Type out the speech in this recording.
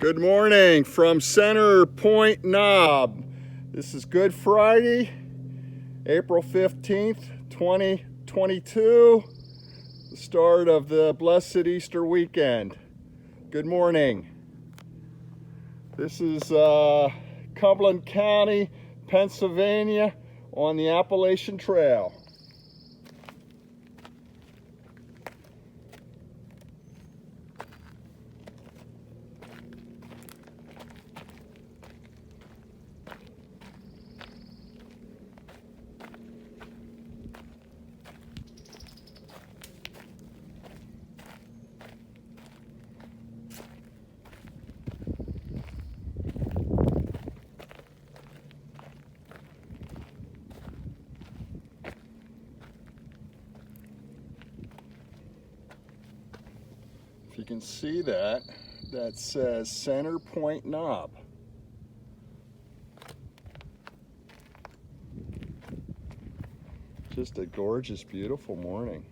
Good morning from Center Point Knob. This is Good Friday, April 15th, 2022, the start of the blessed Easter weekend. Good morning. This is Cumberland County, Pennsylvania, on the Appalachian Trail. If you can see that says Center Point Knob. Just a gorgeous, beautiful morning.